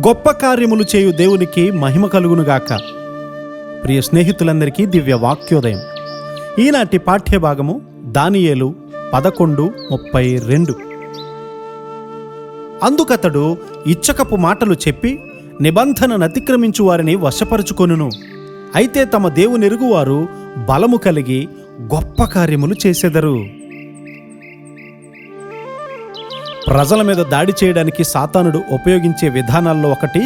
గొప్ప కార్యములు చేయు దేవునికి మహిమ కలుగునుగాక. ప్రియ స్నేహితులందరికీ దివ్య వాక్యోదయం. ఈనాటి పాఠ్యభాగము దానియేలు 11:32. అందుకతడు ఇచ్చకపు మాటలు చెప్పి నిబంధనను అతిక్రమించు వారిని వశపరుచుకొనును. అయితే తమ దేవునెరుగువారు బలము కలిగి గొప్ప కార్యములు చేసెదరు. ప్రజల మీద దాడి చేయడానికి సాతానుడు ఉపయోగించే విధానాల్లో ఒకటి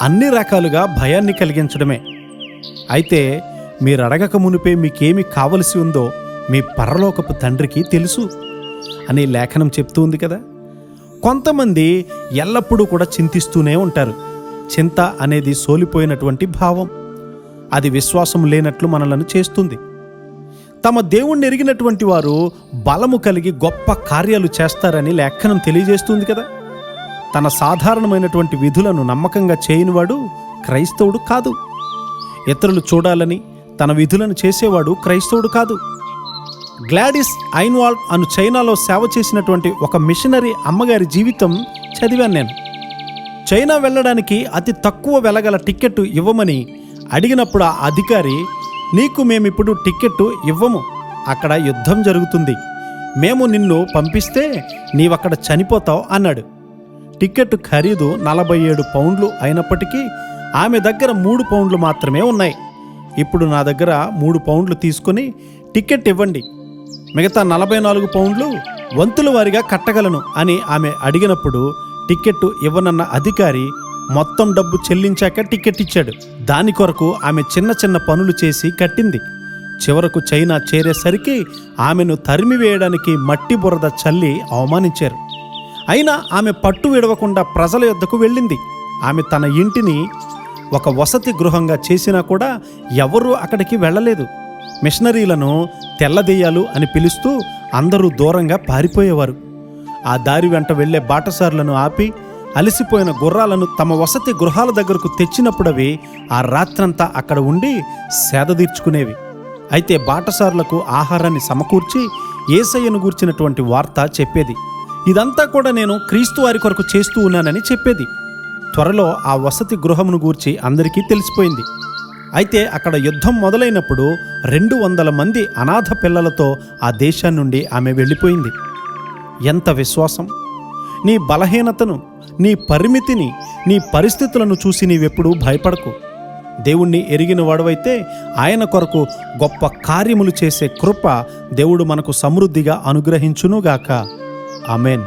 అన్ని రకాలుగా భయాన్ని కలిగించడమే. అయితే మీరు అడగక మునిపే మీకేమి కావలసి ఉందో మీ పరలోకపు తండ్రికి తెలుసు అని లేఖనం చెప్తూ ఉంది కదా. కొంతమంది ఎల్లప్పుడూ కూడా చింతిస్తూనే ఉంటారు. చింత అనేది సోలిపోయినటువంటి భావం. అది విశ్వాసం లేనట్లు మనలను చేస్తుంది. తమ దేవుణ్ణి ఎరిగినటువంటి వారు బలము కలిగి గొప్ప కార్యాలు చేస్తారని లేఖనం తెలియజేస్తుంది కదా. తన సాధారణమైనటువంటి విధులను నమ్మకంగా చేయనివాడు క్రైస్తవుడు కాదు. ఇతరులు చూడాలని తన విధులను చేసేవాడు క్రైస్తవుడు కాదు. గ్లాడిస్ ఐన్వాల్డ్ అను చైనాలో సేవ చేసినటువంటి ఒక మిషనరీ అమ్మగారి జీవితం చదివాను నేను. చైనా వెళ్ళడానికి అతి తక్కువ వెలగల టిక్కెట్ ఇవ్వమని అడిగినప్పుడు ఆ అధికారి, నీకు మేమిప్పుడు టిక్కెట్టు ఇవ్వము, అక్కడ యుద్ధం జరుగుతుంది, మేము నిన్ను పంపిస్తే నీవక్కడ చనిపోతావు అన్నాడు. టిక్కెట్టు ఖరీదు 47 పౌండ్లు అయినప్పటికీ ఆమె దగ్గర 3 పౌండ్లు మాత్రమే ఉన్నాయి. ఇప్పుడు నా దగ్గర 3 పౌండ్లు తీసుకుని టిక్కెట్ ఇవ్వండి, మిగతా 44 పౌండ్లు వంతుల వారిగా కట్టగలను అని ఆమె అడిగినప్పుడు టిక్కెట్టు ఇవ్వనన్న అధికారి మొత్తం డబ్బు చెల్లించాక టిక్కెట్ ఇచ్చాడు. దాని కొరకు ఆమె చిన్న చిన్న పనులు చేసి కట్టింది. చివరకు చైనా చేరేసరికి ఆమెను తరిమివేయడానికి మట్టి బురద చల్లి అవమానించారు. అయినా ఆమె పట్టు విడవకుండా ప్రజల యొద్దకు వెళ్ళింది. ఆమె తన ఇంటిని ఒక వసతి గృహంగా చేసినా కూడా ఎవరూ అక్కడికి వెళ్ళలేదు. మిషనరీలను తెల్లదెయ్యాలు అని పిలుస్తూ అందరూ దూరంగా పారిపోయేవారు. ఆ దారి వెంట వెళ్లే బాటసారులను ఆపి అలసిపోయిన గుర్రాలను తమ వసతి గృహాల దగ్గరకు తెచ్చినప్పుడు అవి ఆ రాత్రంతా అక్కడ ఉండి సేద తీర్చుకునేవి. అయితే బాటసారులకు ఆహారాన్ని సమకూర్చి యేసయ్యను గూర్చినటువంటి వార్త చెప్పేది. ఇదంతా కూడా నేను క్రీస్తు వారి కొరకు చేస్తూ ఉన్నానని చెప్పేది. త్వరలో ఆ వసతి గృహమును గూర్చి అందరికీ తెలిసిపోయింది. అయితే అక్కడ యుద్ధం మొదలైనప్పుడు 200 మంది అనాథ పిల్లలతో ఆ దేశం నుండి ఆమె వెళ్ళిపోయింది. ఎంత విశ్వాసం! నీ బలహీనతను, నీ పరిమితిని, నీ పరిస్థితులను చూసి నీవెప్పుడూ భయపడకు. దేవుణ్ణి ఎరిగిన వాడవైతే ఆయన కొరకు గొప్ప కార్యములు చేసే కృప దేవుడు మనకు సమృద్ధిగా అనుగ్రహించునుగాక. ఆమేన్.